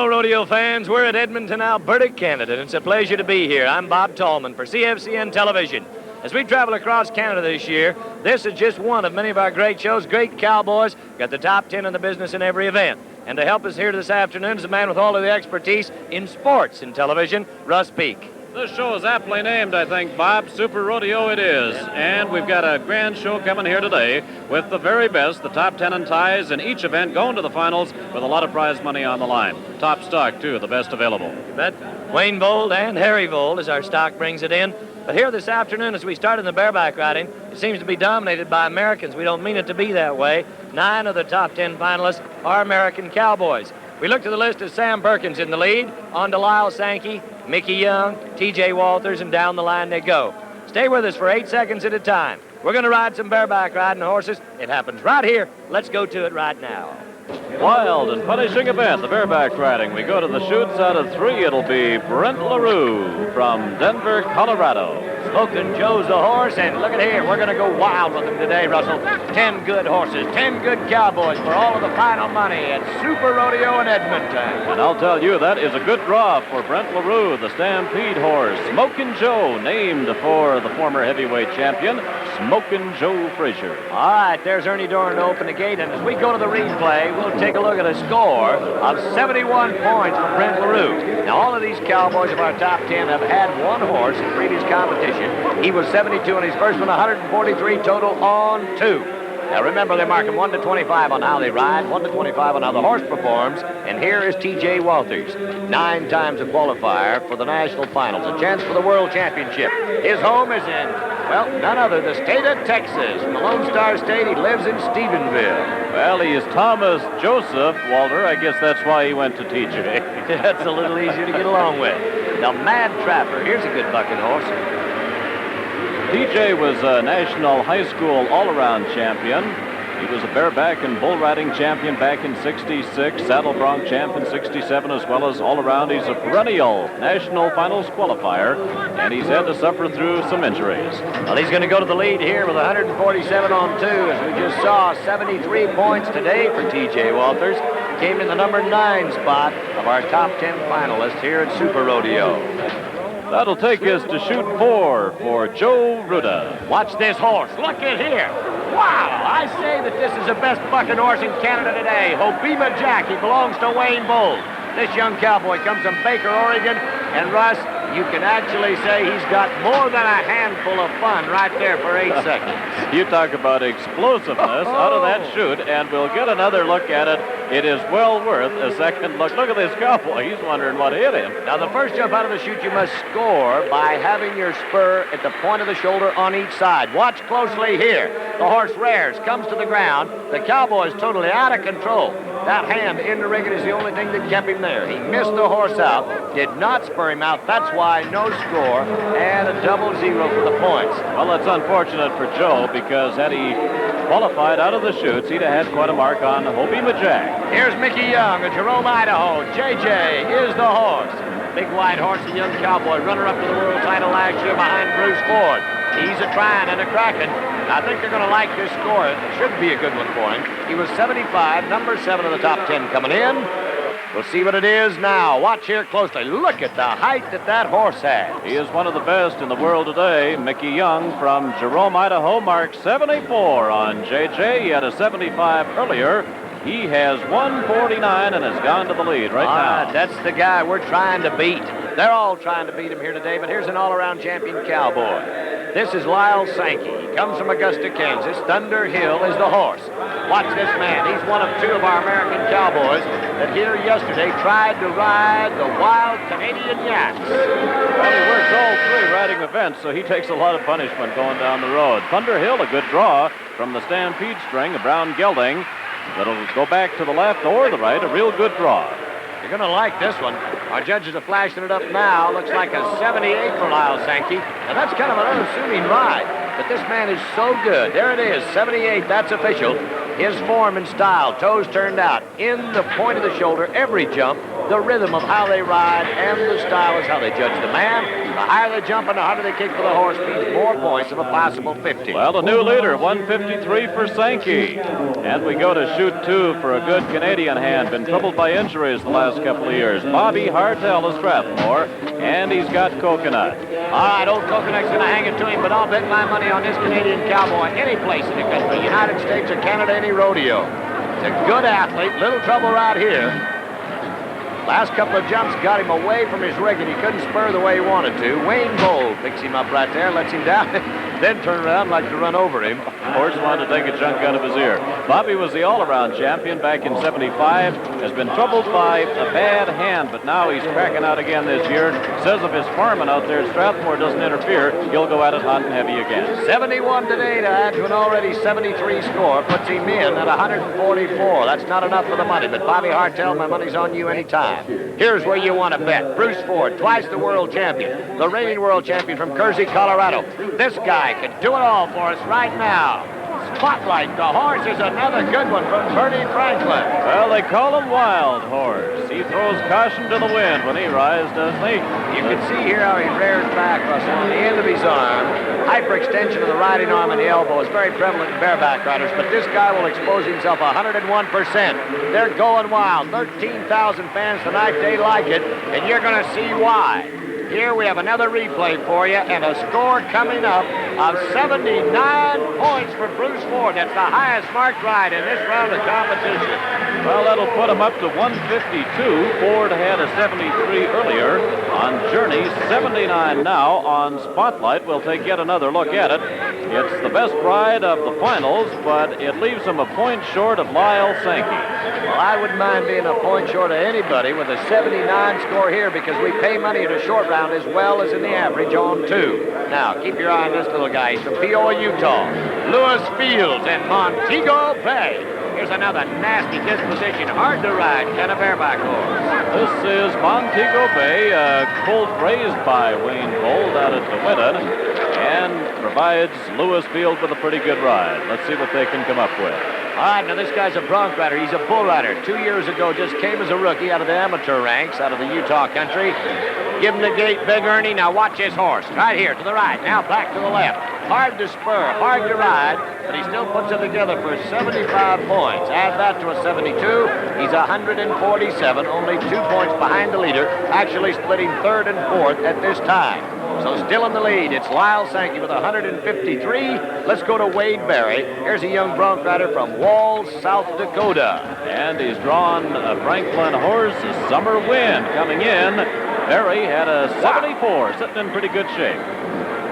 rodeo fans. We're at Edmonton, Alberta, Canada, and it's a pleasure to be here. I'm Bob Tallman for CFCN Television. As we travel across Canada this year, this is just one of many of our great shows. Great cowboys, got the top 10 in the business in every event. And to help us here this afternoon is a man with all of the expertise in sports and television, Russ Peake. This show is aptly named, I think, Bob. Super Rodeo it is. And we've got a grand show coming here today with the very best, the top 10 and ties in each event going to the finals with a lot of prize money on the line. Top stock, too, the best available. You bet. Wayne Vold and Harry Vold as our stock brings it in. But here this afternoon, as we start in the bareback riding, it seems to be dominated by Americans. We don't mean it to be that way. 9 of the top 10 finalists are American cowboys. We look to the list as Sam Perkins in the lead, on to Lyle Sankey, Mickey Young, T.J. Walters, and down the line they go. Stay with us for 8 seconds at a time. We're going to ride some bareback riding horses. It happens right here. Let's go to it right now. Wild and punishing event, the bareback riding. We go to the chutes out of 3. It'll be Brent LaRue from Denver, Colorado. Smoking Joe's the horse, and look at here. We're going to go wild with him today, Russell. 10 good horses, 10 good cowboys for all of the final money at Super Rodeo in Edmonton. And I'll tell you, that is a good draw for Brent LaRue, the Stampede horse. Smokin' Joe, named for the former heavyweight champion, Smokin' Joe Frazier. All right, there's Ernie Dorn to open the gate, and as we go to the replay, we'll take a look at a score of 71 points for Brent LaRue. Now, all of these cowboys of our top 10 have had one horse in previous competition. He was 72 in his first one, 143 total on 2. Now, remember, they mark him 1 to 25 on how they ride, 1 to 25 on how the horse performs, and here is T.J. Walters, 9 times a qualifier for the national finals, a chance for the world championship. His home is in, well, none other, the state of Texas. From the Lone Star State, he lives in Stephenville. Well, he is Thomas Joseph, Walter. I guess that's why he went to TJ. That's a little easier to get along with. Now, Mad Trapper, here's a good bucking horse. TJ was a national high school all-around champion. He was a bareback and bull riding champion back in '66, saddle bronc champ in '67, as well as all-around. He's a perennial national finals qualifier, and he's had to suffer through some injuries. Well, he's going to go to the lead here with 147 on 2, as we just saw. 73 points today for T.J. Walters. Came in the number 9 spot of our top 10 finalists here at Super Rodeo. That'll take us to chute 4 for Joe Ruda. Watch this horse. Look at here. Wow! I say that this is the best bucking horse in Canada today. Hobima Jack. He belongs to Wayne Vold. This young cowboy comes from Baker, Oregon. And Russ, you can actually say he's got more than a handful of fun right there for 8 seconds. You talk about explosiveness out of that chute, and we'll get another look at it. It is well worth a second look. Look at this cowboy. He's wondering what hit him. Now, the first jump out of the chute, you must score by having your spur at the point of the shoulder on each side. Watch closely here. The horse rears, comes to the ground. The cowboy is totally out of control. That hand in the rigging is the only thing that kept him there. He missed the horse out, did not spur him out. That's why no score and a 0 for the points. Well, that's unfortunate for Joe, because had he qualified out of the chutes, he'd have had quite a mark on Hobima Jack. Here's Mickey Young of Jerome, Idaho. JJ is the horse. Big white horse, a young cowboy, runner up to the world title last year behind Bruce Ford. He's a trying and a cracking. I think they're going to like this score. It should be a good one for him. He was 75, number 7 of the top 10 coming in. We'll see what it is now. Watch here closely. Look at the height that horse has. He is one of the best in the world today. Mickey Young from Jerome, Idaho, marked 74 on JJ. He had a 75 earlier. He has 149 and has gone to the lead right now. That's the guy we're trying to beat. They're all trying to beat him here today, but here's an all-around champion cowboy. This is Lyle Sankey. He comes from Augusta, Kansas. Thunder Hill is the horse. Watch this man. He's one of 2 of our American cowboys that here yesterday tried to ride the wild Canadian Yaks. Well, he works all 3 riding events, so he takes a lot of punishment going down the road. Thunder Hill, a good draw from the Stampede string, a brown gelding. That'll go back to the left or the right, a real good draw. You're going to like this one. Our judges are flashing it up now. Looks like a 78 for Lyle Sankey. And that's kind of an unassuming ride. But this man is so good. There it is, 78. That's official. His form and style, toes turned out, in the point of the shoulder, every jump. the rhythm of how they ride, and the style is how they judge the man. The higher they jump and the harder they kick for the horse means more points of a possible 50. Well, the new leader, 153 for Sankey. And we go to shoot 2 for a good Canadian hand. Been troubled by injuries the last couple of years. Bobby Hartel of Strathmore, and he's got Coconut. All right, old Coconut's going to hang it to him, but I'll bet my money on this Canadian cowboy any place in the country, United States or Canada, any rodeo. He's a good athlete, little trouble right here. Last couple of jumps got him away from his rig, and he couldn't spur the way he wanted to. Wayne Bold picks him up right there, lets him down, then turn around like to run over him. Horse wanted to take a chunk out of his ear. Bobby was the all-around champion back in '75. Has been troubled by a bad hand, but now he's cracking out again this year. Says if his farming out there at Strathmore doesn't interfere, he'll go at it hot and heavy again. 71 today to add to an already 73 score. Puts him in at 144. That's not enough for the money, but Bobby Hartel, my money's on you anytime. Here's where you want to bet. Bruce Ford, twice the world champion, the reigning world champion from Kersey, Colorado. This guy can do it all for us right now. Spotlight, the horse is another good one from Bernie Franklin. Well, they call him Wild Horse. He throws caution to the wind when he rides, doesn't he? You can see here how he rears back, Russell, on the end of his arm. Hyperextension of the riding arm and the elbow is very prevalent in bareback riders, but this guy will expose himself 101%. They're going wild. 13,000 fans tonight, they like it, and you're going to see why. Here we have another replay for you, and a score coming up of 79 points for Bruce Ford. That's the highest marked ride in this round of competition. Well, that'll put him up to 152. Ford had a 73 earlier on Journey, 79 now on Spotlight. We'll take yet another look at it. It's the best ride of the finals, but it leaves him a point short of Lyle Sankey. Well, I wouldn't mind being a point short of anybody with a 79 score here, because we pay money at a short round as well as in the average on 2. Now, keep your eye on this little guy. He's from Peoria, Utah. Lewis Fields and Montego Bay. Here's another nasty disposition, hard to ride, kind of bareback horse. This is Montego Bay, colt raised by Wayne Bold out at DeWinton, and provides Lewis Fields with a pretty good ride. Let's see what they can come up with. All right, now this guy's a bronc rider. He's a bull rider. 2 years ago, just came as a rookie out of the amateur ranks, out of the Utah country. Give him the gate, Big Ernie. Now watch his horse. Right here to the right, now back to the left. Hard to spur, hard to ride, but he still puts it together for 75 points. Add that to a 72. He's 147, only 2 points behind the leader, actually splitting third and fourth at this time. So still in the lead, it's Lyle Sankey with 153. Let's go to Wade Berry. Here's a young bronc rider from Walls, South Dakota. And he's drawn a Franklin horse, Summer Wind, coming in. Berry had a 74, sitting in pretty good shape.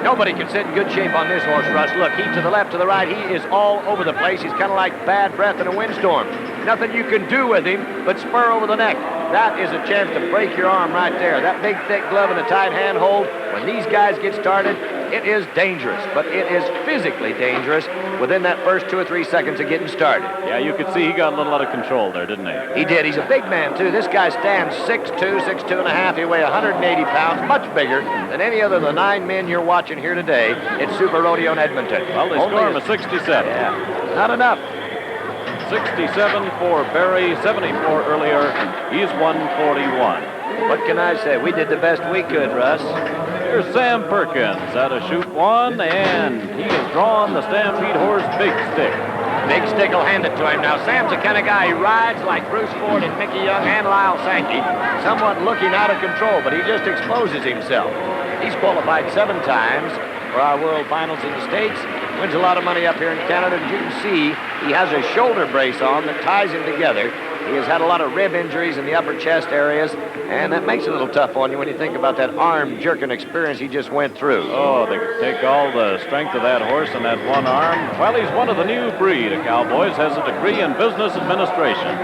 Nobody can sit in good shape on this horse, Russ. Look, he to the left, to the right. He is all over the place. He's kind of like bad breath in a windstorm. Nothing you can do with him but spur over the neck. That is a chance to break your arm right there. That big, thick glove and a tight hand hold. When these guys get started, it is dangerous, but it is physically dangerous within that first 2 or 3 seconds of getting started. Yeah, you could see he got a little out of control there, didn't he? He did. He's a big man, too. This guy stands 6'2", 6'2 and a half. He weighs 180 pounds, much bigger than any other of the 9 men you're watching here today at Super Rodeo in Edmonton. Well, they score him a 67. Yeah, not enough. 67 for Berry, 74 earlier. He's 141. What can I say? We did the best we could, Russ. Here's Sam Perkins out of Chute 1, and he has drawn the Stampede horse Big Stick. Big Stick will hand it to him. Now, Sam's the kind of guy, he rides like Bruce Ford and Mickey Young and Lyle Sankey, somewhat looking out of control, but he just exposes himself. He's qualified 7 times for our World Finals in the States. Wins a lot of money up here in Canada. As you can see, he has a shoulder brace on that ties him together. He has had a lot of rib injuries in the upper chest areas, and that makes it a little tough on you when you think about that arm jerking experience he just went through. Oh, they take all the strength of that horse and that one arm. Well, he's one of the new breed of cowboys, has a degree in business administration.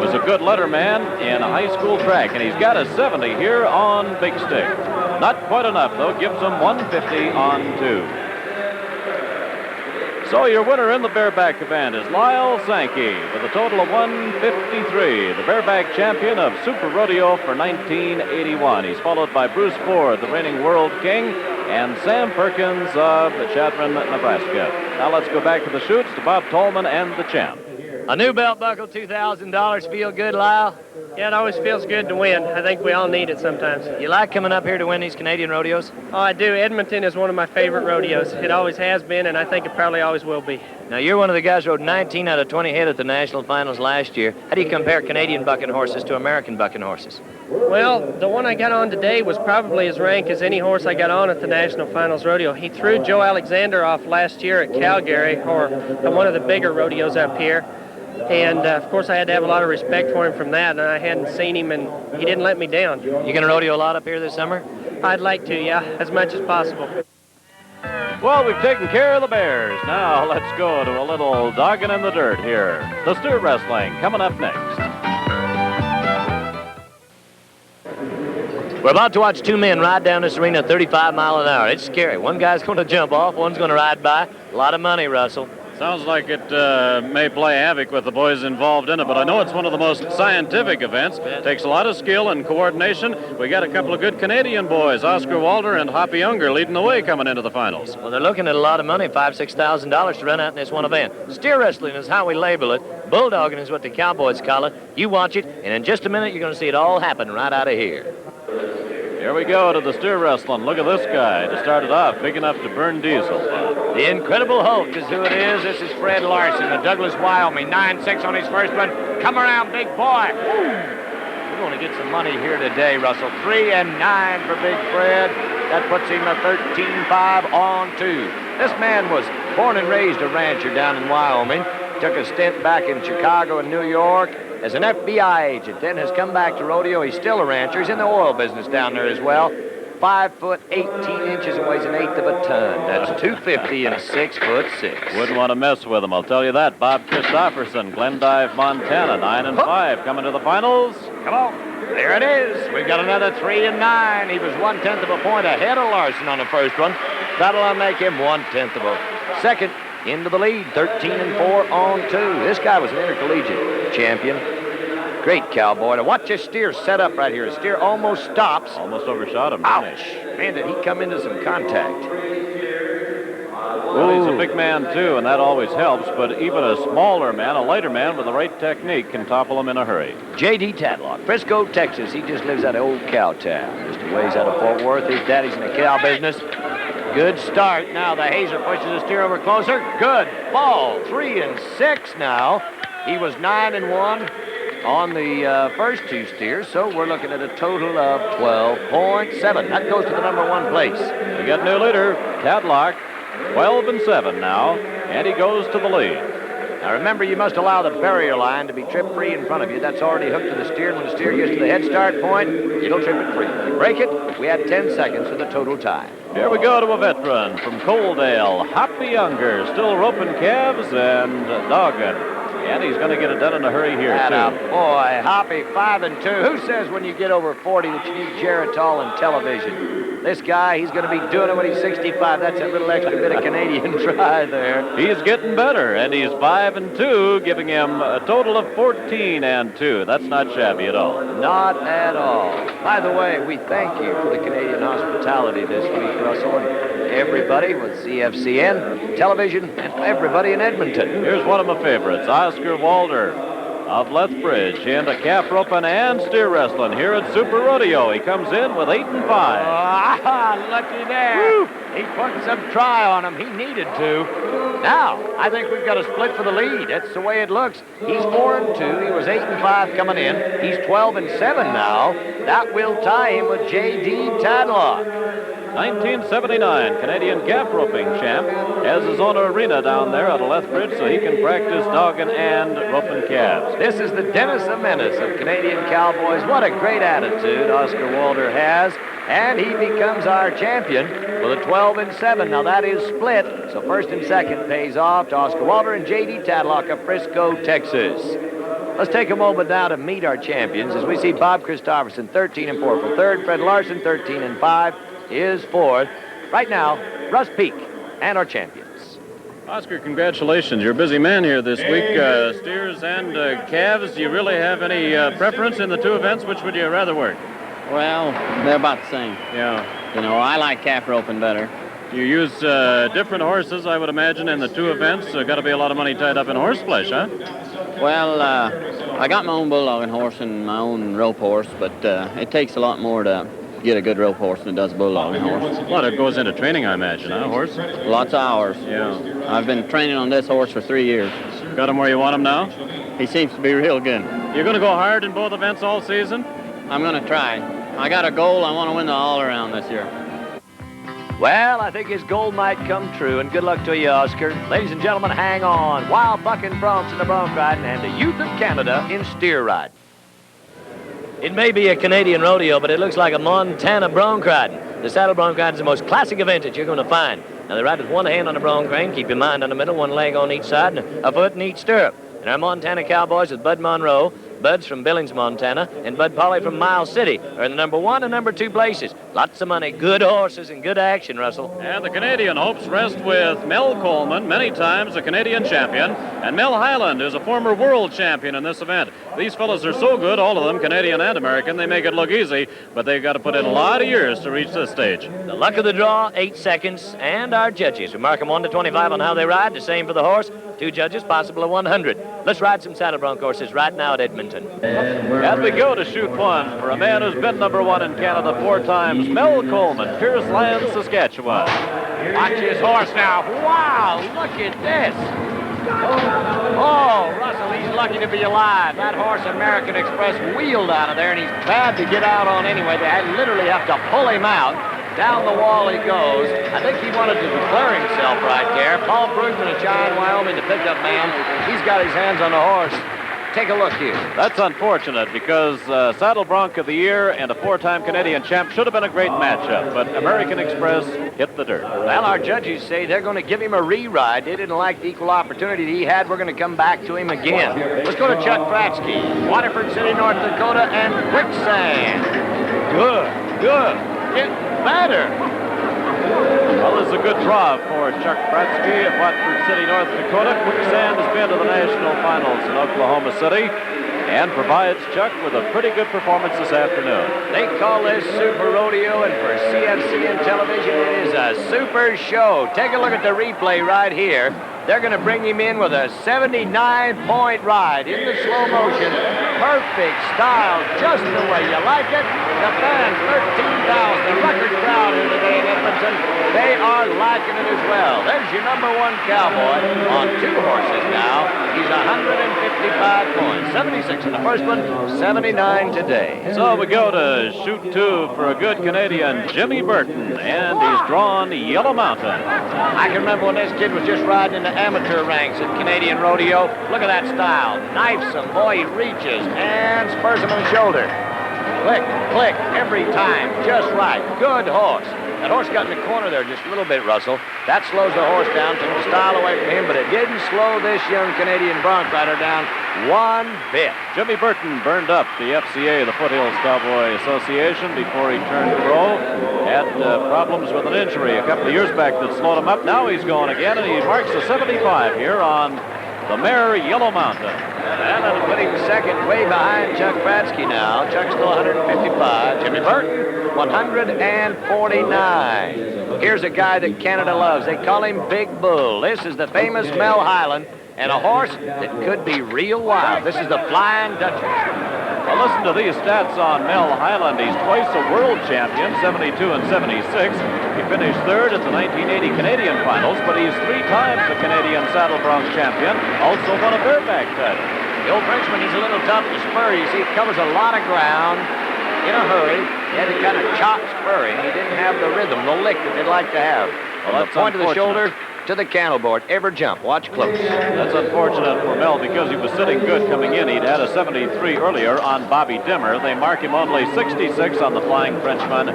Was a good letterman in high school track, and he's got a 70 here on Big Stick. Not quite enough, though. Gives him 150 on 2. So your winner in the bareback event is Lyle Sankey with a total of 153, the bareback champion of Super Rodeo for 1981. He's followed by Bruce Ford, the reigning world king, and Sam Perkins of Chadron, Nebraska. Now let's go back to the chutes to Bob Tallman and the champ. A new belt buckle, $2,000. Feel good, Lyle? Yeah, it always feels good to win. I think we all need it sometimes. You like coming up here to win these Canadian rodeos? Oh, I do. Edmonton is one of my favorite rodeos. It always has been, and I think it probably always will be. Now, you're one of the guys who rode 19 out of 20 head at the national finals last year. How do you compare Canadian bucking horses to American bucking horses? Well, the one I got on today was probably as rank as any horse I got on at the national finals rodeo. He threw Joe Alexander off last year at Calgary, or one of the bigger rodeos up here. And, of course, I had to have a lot of respect for him from that, and I hadn't seen him, and he didn't let me down. You going to rodeo a lot up here this summer? I'd like to, yeah, as much as possible. Well, we've taken care of the Bears. Now let's go to a little dogging in the dirt here. The steer wrestling coming up next. We're about to watch two men ride down this arena 35 miles an hour. It's scary. One guy's going to jump off, one's going to ride by. A lot of money, Russell. Sounds like it may play havoc with the boys involved in it, but I know it's one of the most scientific events. It takes a lot of skill and coordination. We got a couple of good Canadian boys, Oscar Walter and Hoppy Younger, leading the way coming into the finals. Well, they're looking at a lot of money, $5,000, $6,000 to run out in this one event. Steer wrestling is how we label it. Bulldogging is what the Cowboys call it. You watch it, and in just a minute, you're going to see it all happen right out of here. Here we go to the steer wrestling. Look at this guy to start it off, big enough to burn diesel. The Incredible Hulk is who it is. This is Fred Larson of Douglas, Wyoming. 9-6 on his first one. Come around, big boy. We're going to get some money here today, Russell. 3 and 9 for Big Fred. That puts him a 13-5 on 2. This man was born and raised a rancher down in Wyoming. Took a stint back in Chicago and New York as an FBI agent, then has come back to rodeo. He's still a rancher. He's in the oil business down there as well. 5 foot 18 inches and weighs 1/8 of a ton. That's 250 and 6 foot 6. Wouldn't want to mess with him, I'll tell you that. Bob Christopherson, Glendive, Montana, 9 and 5, coming to the finals. Come on. There it is. We've got another 3 and 9. He was 1/10 of a point ahead of Larson on the first one. That'll make him 1/10 of a second. Into the lead, 13 and 4 on 2. This guy was an intercollegiate champion. Great cowboy. Now watch this steer set up right here. His steer almost stops. Almost overshot him. Ouch. Man, did he come into some contact. Well, he's a big man, too, and that always helps, but even a smaller man, a lighter man with the right technique can topple him in a hurry. J.D. Tadlock, Frisco, Texas. He just lives out of old cow town. Just a ways out of Fort Worth. His daddy's in the cow business. Good start. Now the Hazer pushes the steer over closer. Good ball. 3 and 6 now. He was 9 and 1 on the first two steers, so we're looking at a total of 12.7. That goes to the number 1 place. We got new leader, Tadlock, 12 and 7 now, and he goes to the lead. Now remember, you must allow the barrier line to be trip free in front of you. That's already hooked to the steer. When the steer gets to the head start point, it'll trip it free. You break it, we add 10 seconds for the total time. Here we go to a veteran from Coaldale, Hoppy Younger, still roping calves and dogging. And he's going to get it done in a hurry here, too. Boy, Hoppy, 5 and 2. Who says when you get over 40 that you need Geritol and television? This guy, he's going to be doing it when he's 65. That's a little extra bit of Canadian try there. He's getting better, and he's 5 and 2, giving him a total of 14 and 2. That's not shabby at all. Not at all. By the way, we thank you for the Canadian hospitality this week, Russell, and everybody with CFCN, television, and everybody in Edmonton. Here's one of my favorites, Oscar Walter of Lethbridge, into calf roping and steer wrestling here at Super Rodeo. He comes in with 8 and 5. Lucky there. Woo. He put some try on him. He needed to. Now, I think we've got a split for the lead. That's the way it looks. He's 4 and 2. He was 8 and 5 coming in. He's 12 and 7 now. That will tie him with J.D. Tadlock. 1979 Canadian calf roping champ has his own arena down there at Lethbridge so he can practice dogging and roping calves. This is the Dennis the Menace of Canadian cowboys. What a great attitude Oscar Walter has. And he becomes our champion with a 12 and 7. Now that is split. So first and second pays off to Oscar Walter and J.D. Tadlock of Frisco, Texas. Let's take a moment now to meet our champions as we see Bob Christopherson, 13 and 4 for third. Fred Larson, 13 and 5 is fourth. Right now, Russ Peake and our champions. Oscar, congratulations. You're a busy man here this week. Steers and calves. Do you really have any preference in the two events? Which would you rather work? Well, they're about the same. Yeah. You know, I like calf roping better. You use different horses, I would imagine, in the two events. Got to be a lot of money tied up in horseflesh, huh? Well, I got my own bulldogging horse and my own rope horse, but it takes a lot more to get a good rope horse than it does a bulldogging horse. A lot of it goes into training, I imagine, huh, horse? Lots of hours. Yeah. I've been training on this horse for 3 years. Got him where you want him now? He seems to be real good. You're going to go hard in both events all season? I'm going to try. I got a goal. I want to win the all-around this year. Well, I think his goal might come true, and good luck to you, Oscar. Ladies and gentlemen, hang on. Wild bucking broncs in the bronc riding and the youth of Canada in steer riding. It may be a Canadian rodeo, but it looks like a Montana bronc riding. The saddle bronc riding is the most classic event that you're going to find. Now, they ride with one hand on the bronc rein, keep your mind on the middle, one leg on each side, and a foot in each stirrup. And our Montana cowboys with Bud Monroe, Bud's from Billings, Montana, and Bud Pauley from Miles City are in the number 1 and number 2 places. Lots of money, good horses, and good action, Russell. And the Canadian hopes rest with Mel Coleman, many times a Canadian champion, and Mel Highland, who's a former world champion in this event. These fellas are so good, all of them, Canadian and American, they make it look easy, but they've got to put in a lot of years to reach this stage. The luck of the draw, 8 seconds, and our judges. We mark them 1 to 25 on how they ride, the same for the horse. 2 judges, possible of 100. Let's ride some saddle bronc horses right now at Edmonton. And we go to shoot one for a man who's been number 1 in Canada 4 times, Mel Coleman, Pierce Land, Saskatchewan. Watch his horse now. Wow, look at this. Oh, Russell, he's lucky to be alive. That horse, American Express, wheeled out of there, and he's bad to get out on anyway. They literally have to pull him out. Down the wall he goes. I think he wanted to declare himself right there. Paul Brugman of Cheyenne, Wyoming, the pickup man. He's got his hands on the horse. Take a look here. That's unfortunate because Saddle Bronc of the Year and a 4-time Canadian champ should have been a great matchup, but American Express hit the dirt. Well, our judges say they're going to give him a re-ride. They didn't like the equal opportunity he had. We're going to come back to him again. Let's go to Chuck Fratsky, Waterford City, North Dakota, and Quicksand. Good. Getting better. Well, this is a good draw for Chuck Fratsky of Watford City, North Dakota. Quicksand has been to the national finals in Oklahoma City and provides Chuck with a pretty good performance this afternoon. They call this Super Rodeo, and for CFCN television, it is a super show. Take a look at the replay right here. They're going to bring him in with a 79-point ride in the slow motion. Perfect style, just the way you like it. The fans, 13,000, the record crowd here today in Edmonton. They are liking it as well. There's your number 1 cowboy on 2 horses now. He's 155 points, 76 in the first one, 79 today. So we go to shoot 2 for a good Canadian, Jimmy Burton, and he's drawn Yellow Mountain. I can remember when this kid was just riding in the amateur ranks at Canadian Rodeo. Look at that style. Knifes him, boy, he reaches and spurs him on the shoulder. Click, click, every time, just right. Good horse. That horse got in the corner there just a little bit, Russell. That slows the horse down, took the style away from him, but it didn't slow this young Canadian bronc rider down one bit. Jimmy Burton burned up the FCA, the Foothills Cowboy Association, before he turned pro. Had problems with an injury a couple of years back that slowed him up. Now he's going again, and he marks a 75 here on the mare Yellow Mountain. And that'll put him second, way behind Chuck Fratsky now. Chuck's still 155. Jimmy Burton, 149. Here's a guy that Canada loves. They call him Big Bull. This is the famous Mel Highland, and a horse that could be real wild. This is the Flying Dutchman. Well, listen to these stats on Mel Highland. He's twice a world champion, 72 and 76. He finished 3rd at the 1980 Canadian Finals, but he's 3 times the Canadian Saddle Bronc champion, also won a bareback title. The old Frenchman, he's a little tough to spur. You see, he covers a lot of ground in a hurry. He had to kind of chop spurring. He didn't have the rhythm, the lick that they'd like to have. From the point of the shoulder to the cantle board, every jump. Watch close. That's unfortunate for Mel because he was sitting good coming in. He'd had a 73 earlier on Bobby Dimmer. They mark him only 66 on the Flying Frenchman.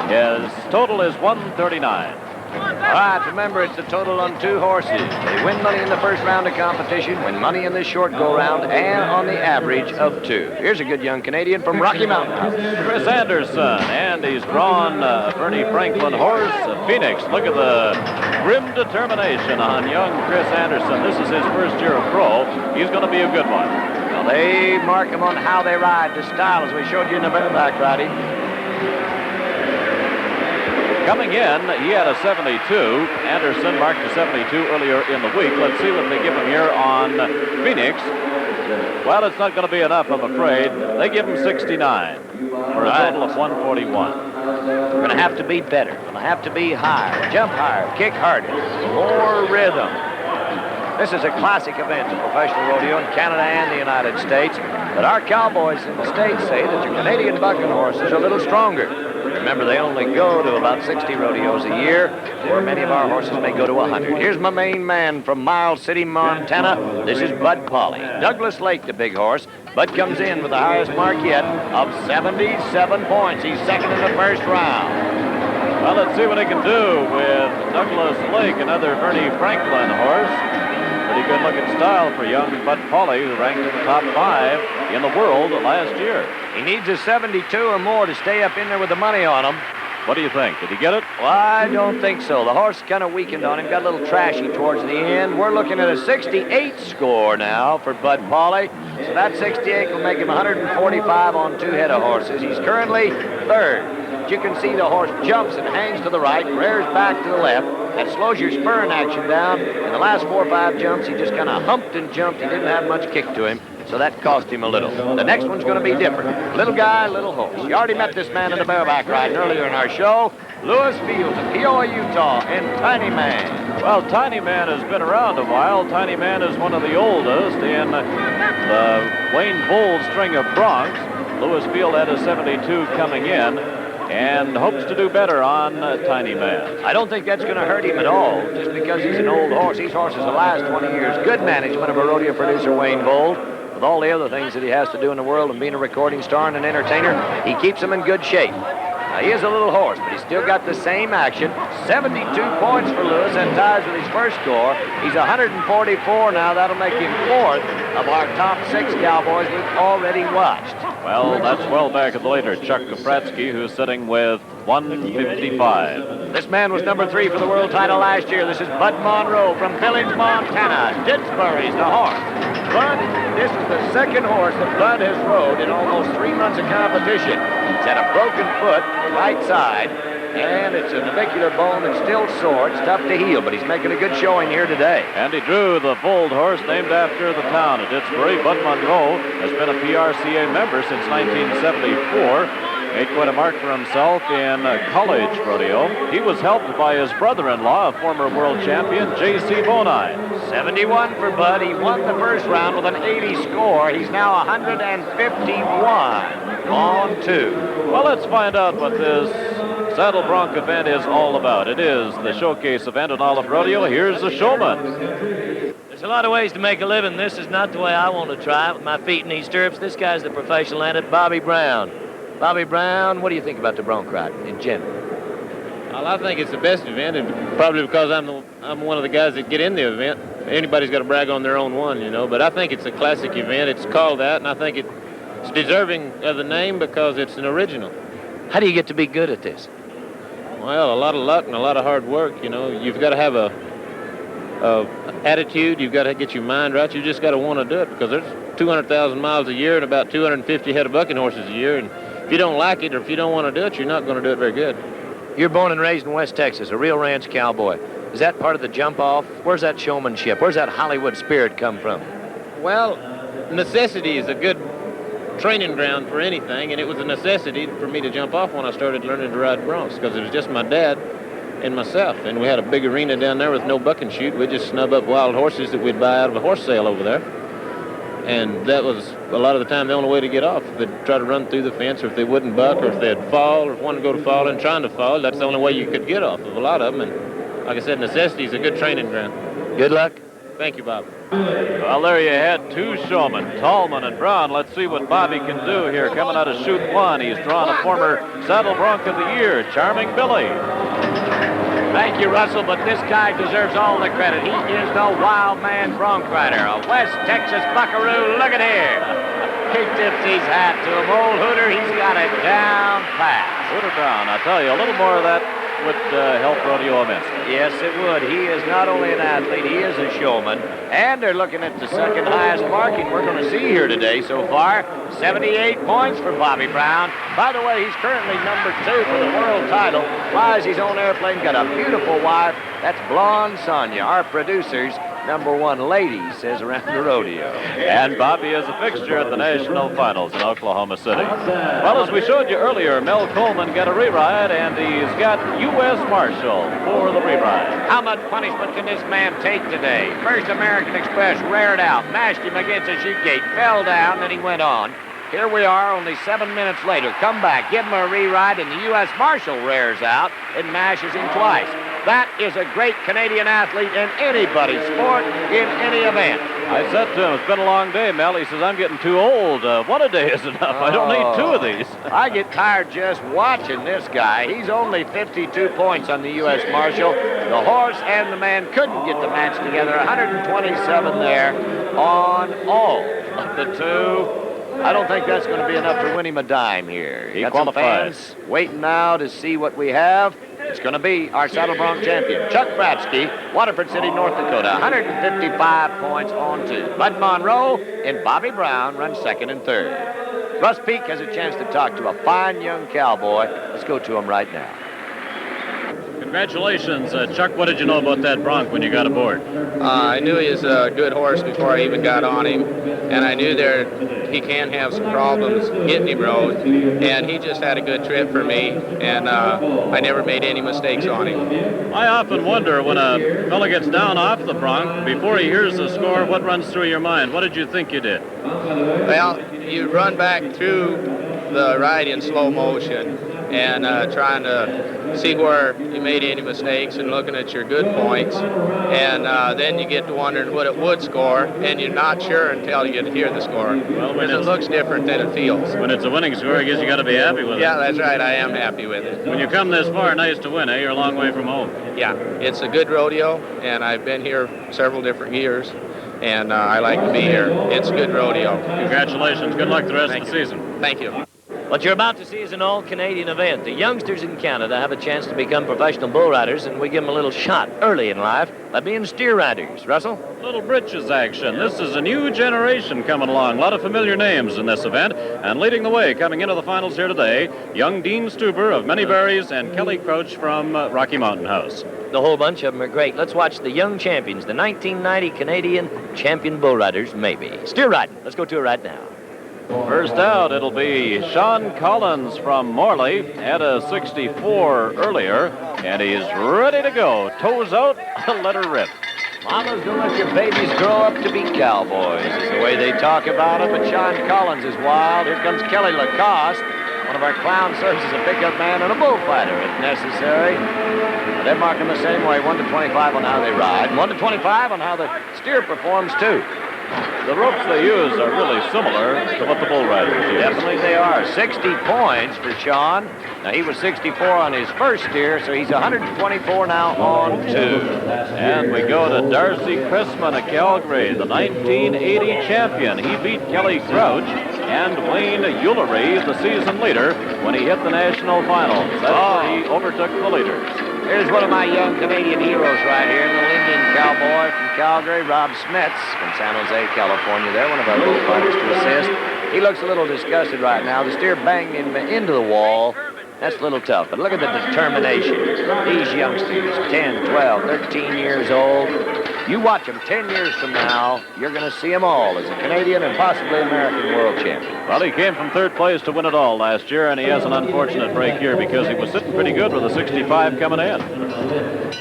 His total is 139. All right, remember, it's a total on 2 horses. They win money in the first round of competition, win money in this short go-round, and on the average of 2. Here's a good young Canadian from Rocky Mountain. Chris Anderson, and he's drawn Bernie Franklin horse, Phoenix. Look at the grim determination on young Chris Anderson. This is his first year of pro. He's going to be a good one. Well, they mark him on how they ride, the style, as we showed you in the bareback riding. Coming in, he had a 72. Anderson marked a 72 earlier in the week. Let's see what they give him here on Phoenix. Well, it's not going to be enough, I'm afraid. They give him 69 for a total of 141. We're going to have to be better. We're going to have to be higher, jump higher, kick harder, more rhythm. This is a classic event of professional rodeo in Canada and the United States, but our cowboys in the States say that your Canadian bucking horses are a little stronger. Remember, they only go to about 60 rodeos a year, where many of our horses may go to 100. Here's my main man from Miles City, Montana. This is Bud Polly. Douglas Lake, the big horse. Bud comes in with the highest mark yet of 77 points. He's second in the first round. Well, let's see what he can do with Douglas Lake, another Bernie Franklin horse. Pretty good-looking style for young Bud Polly, who ranked in the top 5 in the world last year. He needs a 72 or more to stay up in there with the money on him. What do you think? Did he get it? Well, I don't think so. The horse kind of weakened on him, got a little trashy towards the end. We're looking at a 68 score now for Bud Polly. So that 68 will make him 145 on 2 head of horses. He's currently 3rd. You can see the horse jumps and hangs to the right, rears back to the left. That slows your spurring action down. In the last 4 or 5 jumps, he just kind of humped and jumped. He didn't have much kick to him, so that cost him a little. The next one's going to be different. Little guy, little horse. You already met this man in the bareback riding earlier in our show. Lewis Fields of Peoria, Utah, and Tiny Man. Well, Tiny Man has been around a while. Tiny Man is one of the oldest in the Wayne Bull string of broncs. Lewis Field had a 72 coming in, and hopes to do better on Tiny Man. I don't think that's going to hurt him at all, just because he's an old horse. These horses the last 20 years. Good management of a rodeo producer, Wayne Bold. With all the other things that he has to do in the world and being a recording star and an entertainer, he keeps them in good shape. Now, he is a little horse, but he's still got the same action. 72 points for Lewis and ties with his first score. He's 144 now. That'll make him 4th of our top 6 cowboys we've already watched. Well, that's well back at the later. Chuck Kapratsky, who's sitting with 155. This man was number 3 for the world title last year. This is Bud Monroe from Billings, Montana. Didsbury's the horse. Bud, this is the second horse that Bud has rode in almost 3 months of competition. He's had a broken foot, right side, and it's a navicular bone that's still sore. It's tough to heal, but he's making a good showing here today. Andy Drew, the foaled horse named after the town of Didsbury. Bud Monroe has been a PRCA member since 1974. Made quite a mark for himself in college rodeo. He was helped by his brother-in-law, a former world champion, J.C. Bonine. 71 for Bud. He won the first round with an 80 score. He's now 151 on 2. Well, let's find out what this saddle bronc event is all about. It is the showcase event in Olive Rodeo. Here's the showman. There's a lot of ways to make a living. This is not the way I want to try it with my feet in these stirrups. This guy's the professional at it, Bobby Brown. Bobby Brown, what do you think about the bronc riding in general? Well, I think it's the best event, and probably because I'm one of the guys that get in the event. Anybody's got to brag on their own one, you know. But I think it's a classic event. It's called that, and I think it's deserving of the name because it's an original. How do you get to be good at this? Well, a lot of luck and a lot of hard work. You know, you've got to have a attitude. You've got to get your mind right. You just got to want to do it because there's 200,000 miles a year and about 250 head of bucking horses a year, and if you don't like it or if you don't want to do it, you're not going to do it very good. You're born and raised in West Texas, a real ranch cowboy. Is that part of the jump-off? Where's that showmanship? Where's that Hollywood spirit come from? Well, necessity is a good training ground for anything, and it was a necessity for me to jump off when I started learning to ride broncs because it was just my dad and myself, and we had a big arena down there with no bucking chute. We'd just snub up wild horses that we'd buy out of a horse sale over there. And that was, a lot of the time, the only way to get off. If they'd try to run through the fence, or if they wouldn't buck, or if they'd fall, or if one would go to fall and trying to fall, that's the only way you could get off of a lot of them. And like I said, necessity is a good training ground. Good luck. Thank you, Bob. Well, there you had 2 showmen, Tallman and Brown. Let's see what Bobby can do here. Coming out of chute 1, he's drawn a former Saddle Bronc of the Year, Charming Billy. Thank you, Russell, but this guy deserves all the credit. He is the wild man bronc rider, a West Texas buckaroo. Look at here. He tips his hat to him. Old Hooter, he's got it down pat. Hooter Brown, I'll tell you, a little more of that would help rodeo immensely. Yes, it would. He is not only an athlete, he is a showman. And they're looking at the second highest marking we're going to see here today so far. 78 points for Bobby Brown. By the way, he's currently number 2 for the world title. Flies his own airplane, got a beautiful wife. That's Blonde Sonia. Our producers #1 lady says around the rodeo. And Bobby is a fixture at the national finals in Oklahoma City. Well, as we showed you earlier, Mel Coleman got a re-ride, and he's got U.S. Marshal for the re-ride. How much punishment can this man take today? First American Express reared out, mashed him against a sheet gate, fell down, then he went on. Here we are only 7 minutes later. Come back, give him a re-ride, and the U.S. Marshal rears out and mashes him twice. That is a great Canadian athlete in anybody's sport, in any event. I said to him, it's been a long day, Mel. He says, I'm getting too old. One a day is enough. I don't need 2 of these. I get tired just watching this guy. He's only 52 points on the U.S. Marshal. The horse and the man couldn't get the match together. 127 there on all of the 2. I don't think that's going to be enough to win him a dime here. He got some qualifies. fans waiting now to see what we have. It's going to be our Saddle Bronc champion, Chuck Bratsky, Waterford City, North Dakota. 155 points on 2. Bud Monroe and Bobby Brown run second and third. Russ Peake has a chance to talk to a fine young cowboy. Let's go to him right now. Congratulations, Chuck. What did you know about that bronc when you got aboard? I knew he was a good horse before I even got on him, and I knew he can have some problems getting him rode, and he just had a good trip for me, and I never made any mistakes on him. I often wonder when a fella gets down off the bronc, before he hears the score, what runs through your mind? What did you think you did? Well, you run back through the ride in slow motion and trying to see where you made any mistakes and looking at your good points, and then you get to wondering what it would score, and you're not sure until you hear the score. Well, when it looks different than it feels. When it's a winning score, I guess you got to be happy with it. Yeah, that's right. I am happy with it. When you come this far, nice to win, eh? You're a long way from home. Yeah, it's a good rodeo, and I've been here several different years, and I like to be here. It's a good rodeo. Congratulations. Good luck the rest of the season. Thank you. What you're about to see is an all-Canadian event. The youngsters in Canada have a chance to become professional bull riders, and we give them a little shot early in life by being steer riders. Russell? Little britches action. This is a new generation coming along. A lot of familiar names in this event. And leading the way, coming into the finals here today, young Dean Stuber of Many Berries and Kelly Crouch from Rocky Mountain House. The whole bunch of them are great. Let's watch the young champions, the 1990 Canadian champion bull riders, maybe. Steer riding. Let's go to it right now. First out, it'll be Sean Collins from Morley. Had a 64 earlier, and he's ready to go. Toes out, let her rip. Mama's gonna let your babies grow up to be cowboys, is the way they talk about it, but Sean Collins is wild. Here comes Kelly Lacoste. One of our clown serves as a pickup man and a bullfighter if necessary. They're marking the same way, 1 to 25 on how they ride, and 1 to 25 on how the steer performs too. The ropes they use are really similar to what the bull riders use. Definitely they are. 60 points for Sean. Now, he was 64 on his first steer, so he's 124 now on 2. And we go to Darcy Chrisman of Calgary, the 1980 champion. He beat Kelly Crouch and Wayne Eulery, the season leader, when he hit the national finals. That's where he overtook the leaders. Here's one of my young Canadian heroes right here, the Indian cowboy from Calgary, Rob Smets from San Jose, California. They're one of our bullfighters to assist. He looks a little disgusted right now. The steer banged him into the wall. That's a little tough, but look at the determination. These youngsters, 10, 12, 13 years old. You watch them 10 years from now, you're going to see them all as a Canadian and possibly American world champion. Well, he came from third place to win it all last year, and he has an unfortunate break here because he was sitting pretty good with a 65 coming in.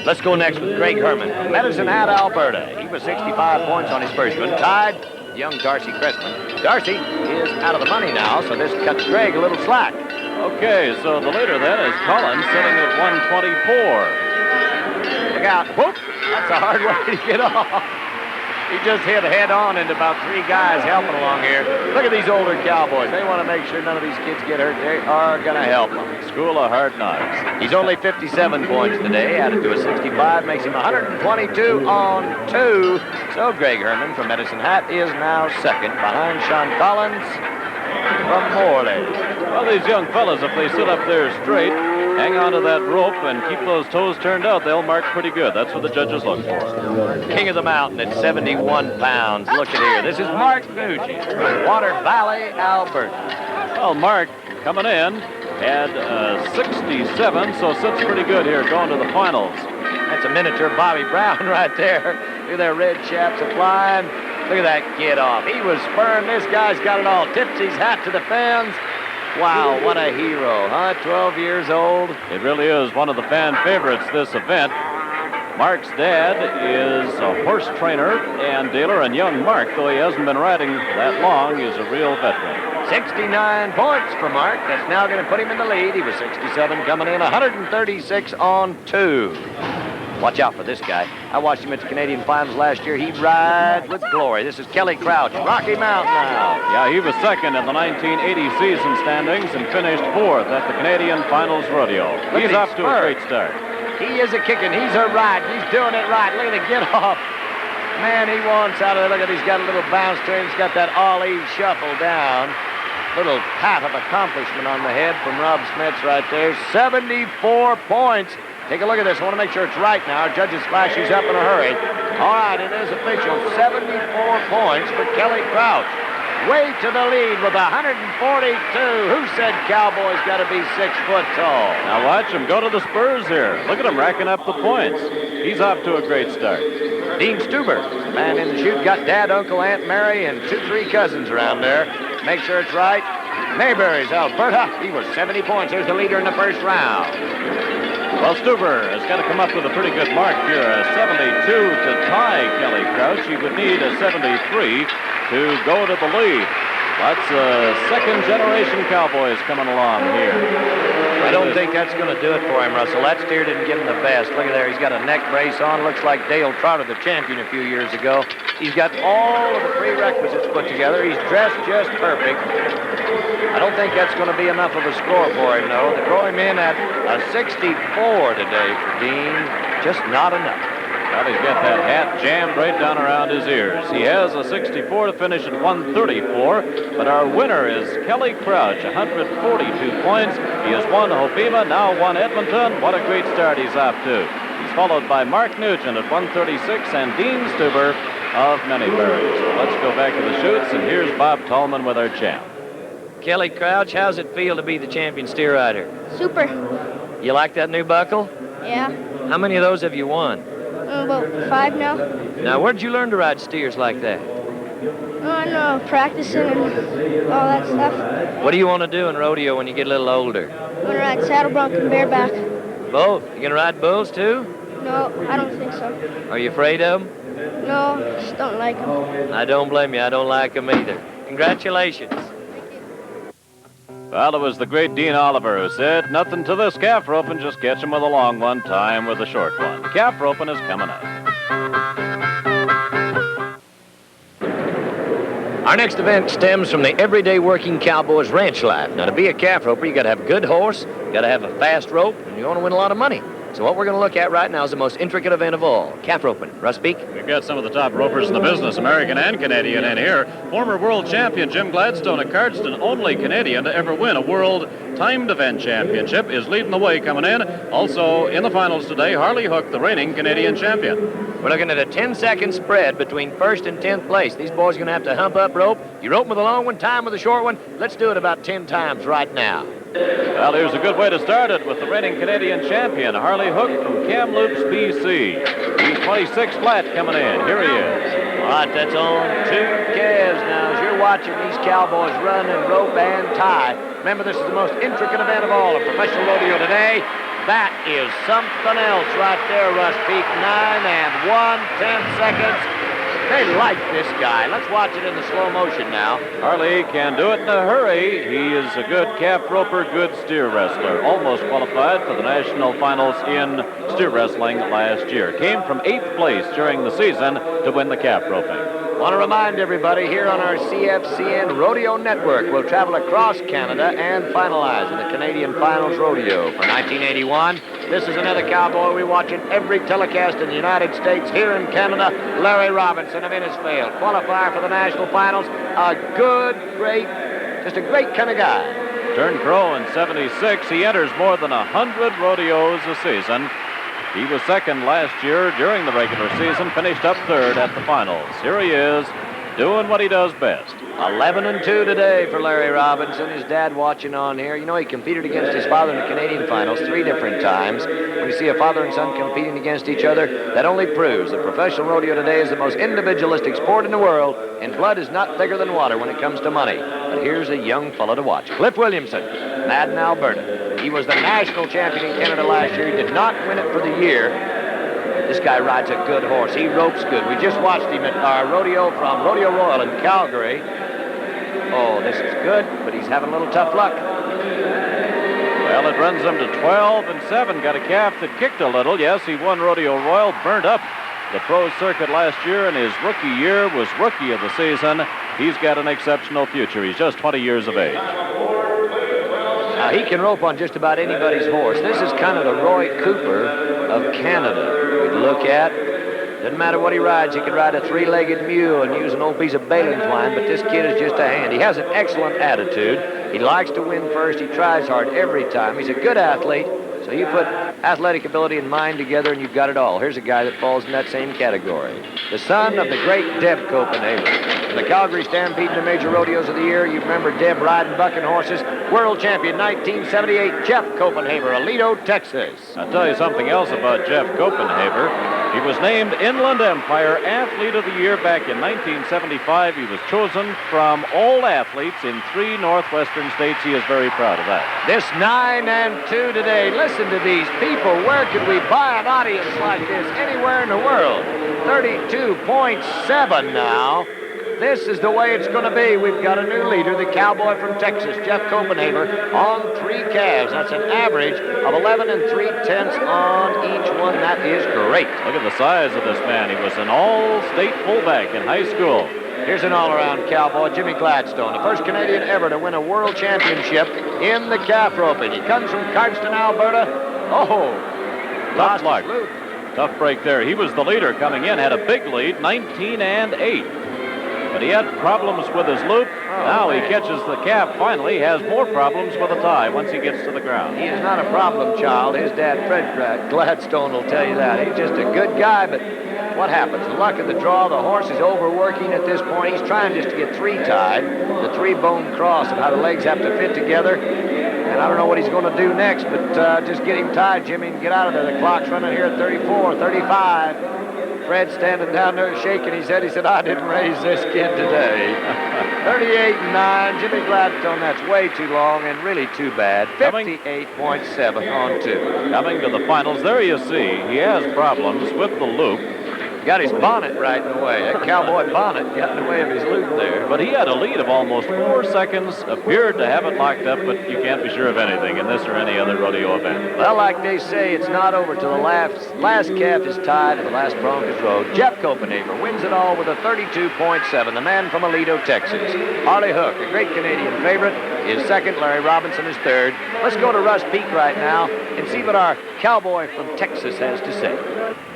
Let's go next with Greg Herman from Medicine Hat, Alberta. He was 65 points on his first one, tied with young Darcy Cressman. Darcy is out of the money now, so this cuts Greg a little slack. Okay, so the leader then is Collins sitting at 124. Look out. Whoop! That's a hard way to get off. He just hit head on into about 3 guys helping along here. Look at these older cowboys. They want to make sure none of these kids get hurt. They are going to help them. School of hard knocks. He's only 57 points today. Added to a 65 makes him 122 on 2. So Greg Herman from Medicine Hat is now second behind Sean Collins from Morley. Well, these young fellas, if they sit up there straight, hang on to that rope and keep those toes turned out, they'll mark pretty good. That's what the judges look for. King of the Mountain at 71 pounds. Look at here. This is Mark Nugent from Water Valley, Alberta. Well, Mark coming in had 67, so sits pretty good here going to the finals. That's a miniature Bobby Brown right there. Look at their red chaps flying. Look at that get off. He was spurring. This guy's got it all. Tips his hat to the fans. Wow, what a hero, huh? 12 years old. It really is one of the fan favorites, this event. Mark's dad is a horse trainer and dealer, and young Mark, though he hasn't been riding that long, is a real veteran. 69 points for Mark. That's now going to put him in the lead. He was 67 coming in, 136 on 2. Watch out for this guy. I watched him at the Canadian Finals last year. He rides with glory. This is Kelly Crouch, Rocky Mountain now. Yeah, he was second in the 1980 season standings and finished fourth at the Canadian Finals Rodeo. He's off to a great start. He is a kicking. He's a riding. He's doing it right. Look at the get off. Man, he wants out of there. Look at, he's got a little bounce to him. He's got that ollie shuffle down. Little pat of accomplishment on the head from Rob Smets right there. 74 points. Take a look at this. I want to make sure it's right now. Our judges flash these up in a hurry. All right, it is official. 74 points for Kelly Crouch. Way to the lead with 142. Who said Cowboys got to be 6 foot tall? Now watch him go to the spurs here. Look at him racking up the points. He's off to a great start. Dean Stuber, man in the chute, got Dad, Uncle, Aunt Mary, and 2-3 cousins around there. Make sure it's right. Mayberry's Alberta. He was 70 points. There's the leader in the first round. Well, Stuber has got to come up with a pretty good mark here. A 72 to tie Kelly Crouch. He would need a 73 to go to the lead. That's second-generation Cowboys coming along here. I don't think that's going to do it for him, Russell. That steer didn't give him the best. Look at there. He's got a neck brace on. Looks like Dale Trotter, the champion a few years ago. He's got all of the prerequisites put together. He's dressed just perfect. I don't think that's going to be enough of a score for him, though. They throw him in at a 64 today for Dean. Just not enough. Well, he's got that hat jammed right down around his ears. He has a 64 to finish at 134, but our winner is Kelly Crouch, 142 points. He has won Hobema, now won Edmonton. What a great start he's off to. He's followed by Mark Nugent at 136 and Dean Stuber of Manyberry. So let's go back to the chutes, and here's Bob Tallman with our champ. Kelly Crouch, how's it feel to be the champion steer rider? Super. You like that new buckle? Yeah. How many of those have you won? About 5 now. Now, where'd you learn to ride steers like that? I know, practicing and all that stuff. What do you want to do in rodeo when you get a little older? I'm going to ride saddle bronc and bareback. Both? You gonna ride bulls too? No, I don't think so. Are you afraid of them? No, just don't like them. I don't blame you. I don't like them either. Congratulations. Well, it was the great Dean Oliver who said, nothing to this calf roping, just catch him with a long one, tie him with a short one. Calf roping is coming up. Our next event stems from the everyday working cowboy's ranch life. Now, to be a calf roper, you got to have a good horse, you got to have a fast rope, and you want to win a lot of money. So what we're going to look at right now is the most intricate event of all, calf roping. Russ Peake. We've got some of the top ropers in the business, American and Canadian, in here. Former world champion Jim Gladstone of Cardston, only Canadian to ever win a world timed event championship, is leading the way coming in. Also in the finals today, Harley Hook, the reigning Canadian champion. We're looking at a 10-second spread between first and 10th place. These boys are going to have to hump up rope. You rope with a long one, time with a short one. Let's do it about 10 times right now. Well, here's a good way to start it with the reigning Canadian champion, Harley Hook from Kamloops, BC. He's 26 flat coming in. Here he is. All right, that's on 2 calves now. As you're watching these cowboys run and rope and tie, remember this is the most intricate event of all, a professional rodeo today. That is something else right there, Russ Peake. 9 and 1, 10 seconds. They like this guy. Let's watch it in the slow motion now. Harley can do it in a hurry. He is a good calf roper, good steer wrestler. Almost qualified for the national finals in steer wrestling last year. Came from 8th place during the season to win the calf roping. Want to remind everybody here on our CFCN Rodeo Network, we'll travel across Canada and finalize in the Canadian Finals Rodeo for 1981. This is another cowboy we watch in every telecast in the United States. Here in Canada, Larry Robinson of Innisfail, qualifier for the national finals. A good, great, just a great kind of guy. Turned pro in 76. He enters more than 100 rodeos a season. He was second last year during the regular season, finished up third at the finals. Here he is, doing what he does best. 11-2 today for Larry Robinson. His dad watching on here. You know, he competed against his father in the Canadian finals 3 different times. When you see a father and son competing against each other, that only proves that professional rodeo today is the most individualistic sport in the world, and blood is not thicker than water when it comes to money. But here's a young fellow to watch. Cliff Williamson, Madden, Alberta. He was the national champion in Canada last year. He did not win it for the year. This guy rides a good horse. He ropes good. We just watched him at our rodeo from Rodeo Royal in Calgary. Oh, this is good, but he's having a little tough luck. Well, it runs him to 12-7. Got a calf that kicked a little. Yes, he won Rodeo Royal, burnt up the pro circuit last year, and his rookie year was rookie of the season. He's got an exceptional future. He's just 20 years of age. Now, he can rope on just about anybody's horse. This is kind of the Roy Cooper of Canada. We'd look at, doesn't matter what he rides, he can ride a 3-legged mule and use an old piece of baling twine, but this kid is just a hand. He has an excellent attitude. He likes to win first. He tries hard every time. He's a good athlete. So you put athletic ability and mind together, and you've got it all. Here's a guy that falls in that same category. The son of the great Deb Copenhagen. In the Calgary Stampede and the major rodeos of the year, you remember Deb riding bucking horses. World champion 1978, Jeff Copenhagen, Aledo, Texas. I'll tell you something else about Jeff Copenhagen. He was named Inland Empire Athlete of the Year back in 1975. He was chosen from all athletes in 3 northwestern states. He is very proud of that. This 9-2 today. Listen to these people. Where could we buy an audience like this anywhere in the world? 32.7 now. This is the way it's going to be. We've got a new leader, the cowboy from Texas, Jeff Copenhagen, on 3 calves. That's an average of 11 3/10 on each one. That is great. Look at the size of this man. He was an all-state fullback in high school. Here's an all-around cowboy, Jimmy Gladstone, the first Canadian ever to win a world championship in the calf roping. He comes from Cardston, Alberta. Oh, tough luck. Tough break there. He was the leader coming in, had a big lead, 19-8. But he had problems with his loop. Now he catches the calf. Finally, has more problems with the tie once he gets to the ground. He is not a problem child. His dad, Fred Gladstone, will tell you that. He's just a good guy, but what happens? The luck of the draw, the horse is overworking at this point. He's trying just to get 3 tied, the 3-bone cross and how the legs have to fit together. And I don't know what he's going to do next, but just get him tied, Jimmy, and get out of there. The clock's running here at 34, 35. Fred standing down there shaking his head. He said, I didn't raise this kid today. 38-9. Jimmy Gladstone, that's way too long and really too bad. 58.7 on 2. Coming to the finals, there you see, he has problems with the loop. Got his bonnet right in the way. That cowboy bonnet got in the way of his loop there. But he had a lead of almost 4 seconds, appeared to have it locked up, but you can't be sure of anything in this or any other rodeo event. Well, like they say, it's not over till the last calf is tied and the last bronc is rode. Jeff Copenhagen wins it all with a 32.7. The man from Aledo, Texas. Harley Hook, a great Canadian favorite, is second. Larry Robinson is third. Let's go to Russ Peake right now and see what our cowboy from Texas has to say.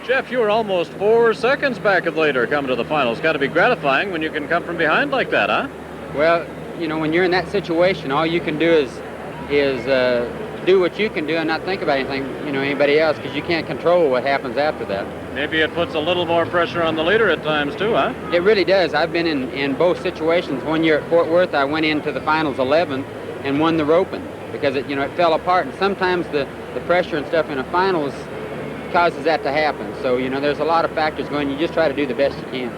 Jeff, you were almost 4 seconds back of later coming to the finals. Got to be gratifying when you can come from behind like that, huh? Well, you know, when you're in that situation, all you can do is do what you can do and not think about anything, you know, anybody else, because you can't control what happens after that. Maybe it puts a little more pressure on the leader at times too, huh? It really does. I've been in both situations. One year at Fort Worth, I went into the finals 11th and won the roping because it fell apart. And sometimes the pressure and stuff in the finals causes that to happen. So, you know, there's a lot of factors going. You just try to do the best you can.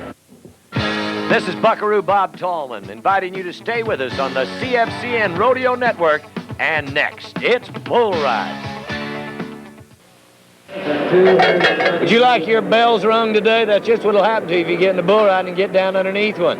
This is Buckaroo Bob Tallman inviting you to stay with us on the CFCN Rodeo Network. And next, it's Bull Ride. Would you like your bells rung today? That's just what'll happen to you if you get in the bull ride and get down underneath one.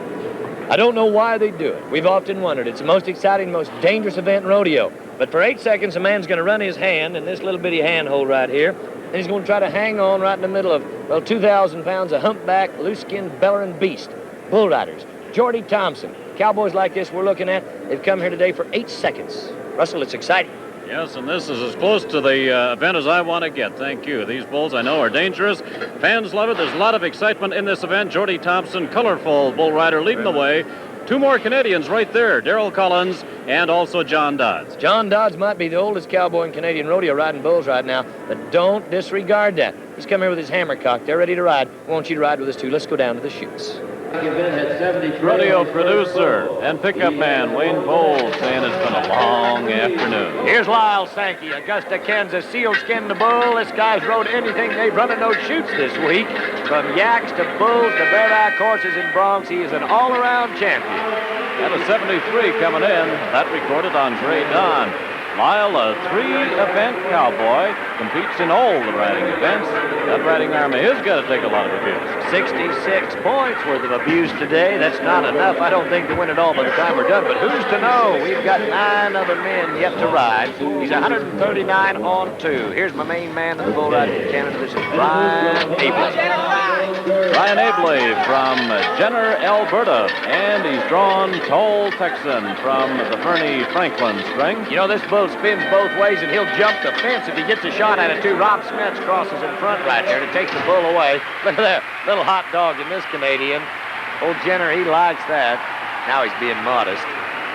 I don't know why they do it. We've often wondered. It's the most exciting, most dangerous event in rodeo. But for 8 seconds, a man's going to run his hand in this little bitty handhold right here, and he's going to try to hang on right in the middle of, well, 2,000 pounds of humpback, loose-skinned, bellering beast. Bull riders. Jordy Thompson. Cowboys like this we're looking at, they've come here today for 8 seconds. Russell, it's exciting. Yes, and this is as close to the event as I want to get. Thank you. These bulls, I know, are dangerous. Fans love it. There's a lot of excitement in this event. Jordy Thompson, colorful bull rider, leading the way. 2 more Canadians right there, Darrell Collins and also John Dodds. John Dodds might be the oldest cowboy in Canadian rodeo riding bulls right now, but don't disregard that. He's come here with his hammer cocked. They're ready to ride. We want you to ride with us, too. Let's go down to the chutes. Rodeo producer and pickup man Wayne Bowles saying it's been a long afternoon. Here's Lyle Sankey, Augusta, Kansas, sealskin the bull. This guy's rode anything. They've run in those chutes this week. From yaks to bulls to bareback horses and broncs, he is an all-around champion. And a 73 coming in. That recorded on Grey Dawn. Lyle, a 3-event cowboy, competes in all the riding events. That riding army is going to take a lot of abuse. 66 points worth of abuse today. That's not enough, I don't think, to win it all by the time we're done. But who's to know? We've got 9 other men yet to ride. He's 139 on 2. Here's my main man in the bull riding in Canada. This is Brian Abley. Brian Abley from Jenner, Alberta. And he's drawn Tall Texan from the Bernie Franklin string. You know, this bull spins both ways, and he'll jump the fence if he gets a shot at it, too. Rob Smets crosses in front right there to take the bull away. Look at that little hot dog in this Canadian. Old Jenner, he likes that. Now he's being modest.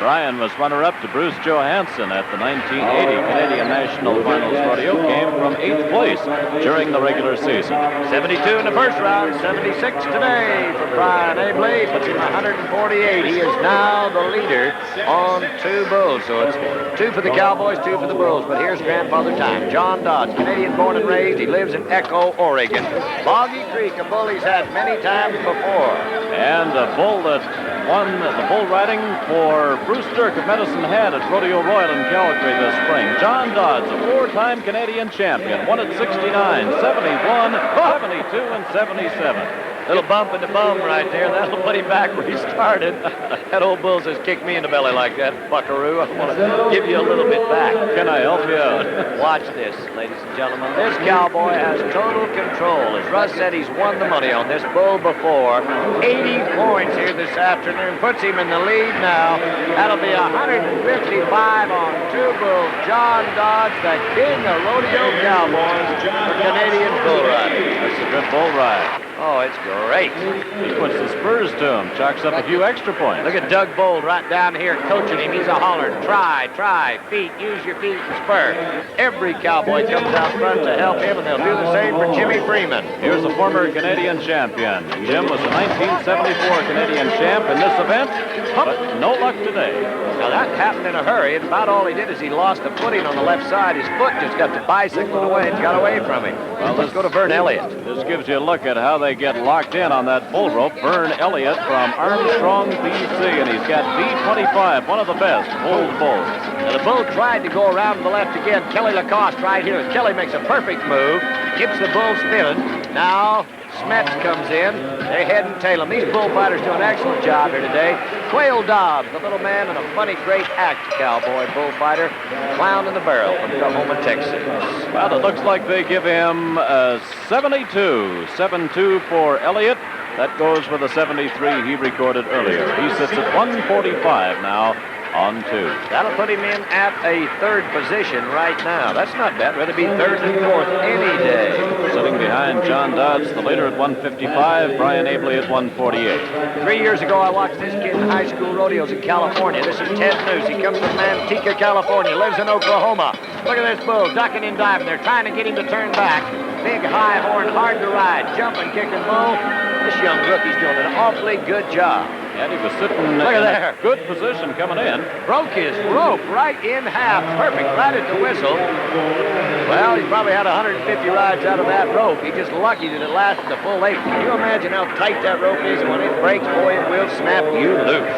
Brian was runner-up to Bruce Johansson at the 1980 Canadian National Finals Rodeo. Came from 8th place during the regular season. 72 in the first round, 76 today for Brian Abley. Puts him 148. He is now the leader on 2 bulls. So it's 2 for the Cowboys, 2 for the Bulls. But here's grandfather time. John Dodds, Canadian born and raised. He lives in Echo, Oregon. Boggy Creek, a bull he's had many times before. And a bull that won the bull riding for Bruce Dirk of Medicine Hat at Rodeo Royal in Calgary this spring. John Dodds, a 4-time Canadian champion, won at 69, 71, 72, and 77. Little bump in the bum right there. That'll put him back where he started. That old bull says, kick me in the belly like that, buckaroo. I want to give you a little bit back. Can I help you out? Watch this, ladies and gentlemen. This cowboy has total control. As Russ said, he's won the money on this bull before. 80 points here this afternoon. Puts him in the lead now. That'll be 155 on 2 bulls. John Dodds, the king of rodeo cowboys for Canadian bull riding. That's a good bull ride. Oh, it's great. He puts the spurs to him, chalks up a few extra points. Look at Doug Bold right down here coaching him. He's a hollering. Try, feet, use your feet and spur. Every cowboy comes out front to help him, and they'll do the same for Jimmy Freeman. Here's a former Canadian champion. Jim was a 1974 Canadian champ in this event, but no luck today. Now, that happened in a hurry, and about all he did is he lost the footing on the left side. His foot just got to bicycling away and got away from him. Well, let's go to Vern Elliott. This gives you a look at how they get locked in on that bull rope. Vern Elliott from Armstrong, BC, and he's got B25, one of the best old bulls. Now, the bull tried to go around to the left again. Kelly Lacoste right here. Kelly makes a perfect move, keeps the bull spinning. Now, Smets comes in. They head and tail him. These bullfighters do an excellent job here today. Quail Dobbs, the little man in a funny, great act cowboy bullfighter. Clown in the barrel from Oklahoma, Texas. Well, it looks like they give him a 72. 7-2 for Elliott. That goes with the 73 he recorded earlier. He sits at 145 now on 2. That'll put him in at a 3rd position right now. That's not bad. Rather be 3rd and 4th any day. Sitting behind John Dodds, the leader at 155, Brian Abley at 148. 3 years ago, I watched this kid in high school rodeos in California. This is Ted News. He comes from Manteca, California, lives in Oklahoma. Look at this bull, ducking and diving. They're trying to get him to turn back. Big high horn, hard to ride, jumping, kicking bull. This young rookie's doing an awfully good job. And he was sitting in a good position coming in. Broke his rope right in half. Perfect, right at the whistle. Well, he probably had 150 rides out of that rope. He's just lucky that it lasted the full 8. Can you imagine how tight that rope is? And when it breaks, boy, it will snap you loose.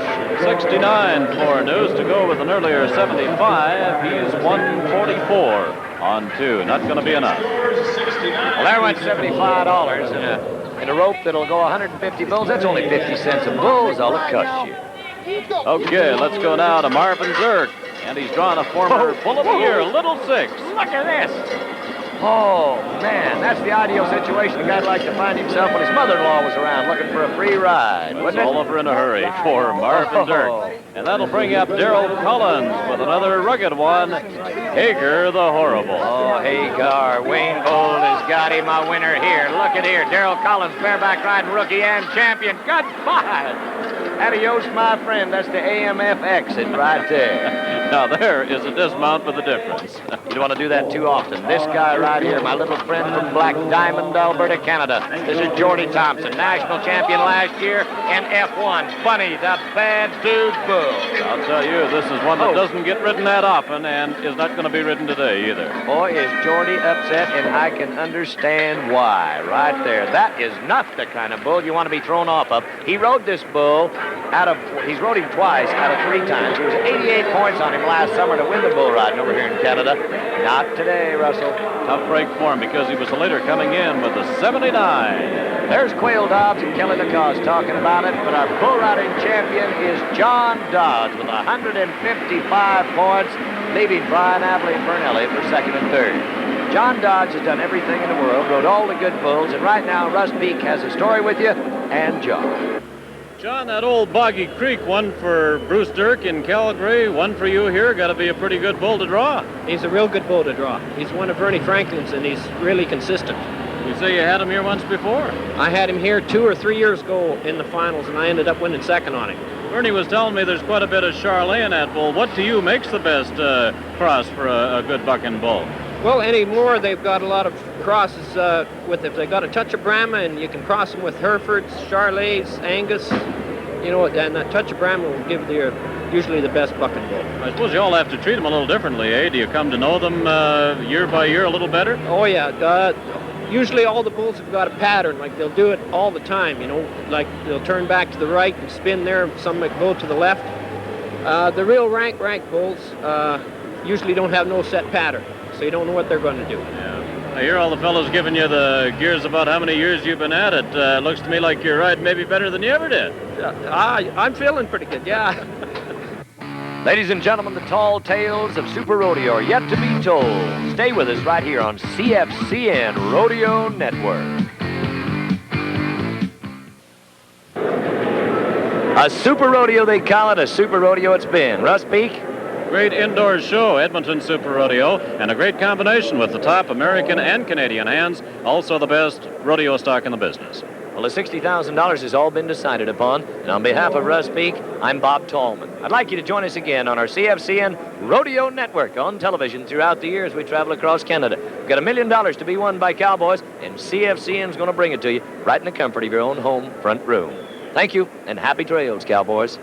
69 for News to go with an earlier 75. He's 144 on 2. Not going to be enough. Well, there went $75 in a rope that'll go 150 bulls. That's only 50 cents a bull is all it costs you. Okay, let's go now to Marvin Dirk. And he's drawn a former Bull of the Year, Little Six. Look at this. Oh, man, that's the ideal situation a guy'd like to find himself when his mother-in-law was around looking for a free ride. It's all over in a hurry for Marvin Dirk. And that'll bring up Darrell Collins with another rugged one, Hager the Horrible. Oh, Hagar, Wayne Bold has got him a winner here. Look at here, Darrell Collins, bareback riding rookie and champion. Goodbye. Adios, my friend. That's the AMF exit right there. Now there is a dismount with a difference. You don't want to do that too often. This guy right here, my little friend from Black Diamond, Alberta, Canada. This is Jordy Thompson, national champion last year in F1. Bunny, the bad dude bull. I'll tell you, this is one that doesn't get ridden that often and is not going to be ridden today either. Boy, is Jordy upset, and I can understand why. Right there. That is not the kind of bull you want to be thrown off of. He rode this bull he's rode him twice out of 3 times. He was 88 points on him last summer to win the bull riding over here in Canada. Not today, Russell. Tough break for him because he was later coming in with a 79. There's Quail Dobbs and Kelly LaCosse talking about it, but our bull riding champion is John Dodds with 155 points, leaving Brian Abley and Vern Elliott for second and third. John Dodds has done everything in the world, rode all the good bulls, and right now Russ Peake has a story with you, and John. John, that old Boggy Creek, one for Bruce Dirk in Calgary, one for you here, got to be a pretty good bull to draw. He's a real good bull to draw. He's one of Bernie Franklin's, and he's really consistent. You say you had him here once before? I had him here 2 or 3 years ago in the finals, and I ended up winning second on him. Bernie was telling me there's quite a bit of Charlet in that bull. What to you makes the best cross for a good bucking bull? Well, anymore they've got a lot of crosses with if they got a touch of Brahma, and you can cross them with Herefords, Charlets, Angus, you know, and that touch of Brahma will give usually the best bucking bull. I suppose you all have to treat them a little differently, eh? Do you come to know them year by year a little better? Oh yeah. Usually all the bulls have got a pattern, like they'll do it all the time, you know, like they'll turn back to the right and spin there, some might go to the left. The real rank bulls usually don't have no set pattern, so you don't know what they're going to do. Yeah. I hear all the fellows giving you the gears about how many years you've been at it. Looks to me like you're riding maybe better than you ever did. I'm feeling pretty good, yeah. Ladies and gentlemen, the tall tales of Super Rodeo are yet to be told. Stay with us right here on CFCN Rodeo Network. A Super Rodeo, they call it. A Super Rodeo it's been. Russ Peake? Great indoor show, Edmonton Super Rodeo, and a great combination with the top American and Canadian hands, also the best rodeo stock in the business. Well, the $60,000 has all been decided upon, and on behalf of Russ Peake, I'm Bob Tallman. I'd like you to join us again on our CFCN Rodeo Network on television throughout the year as we travel across Canada. We've got $1 million to be won by Cowboys, and CFCN's going to bring it to you right in the comfort of your own home front room. Thank you, and happy trails, Cowboys.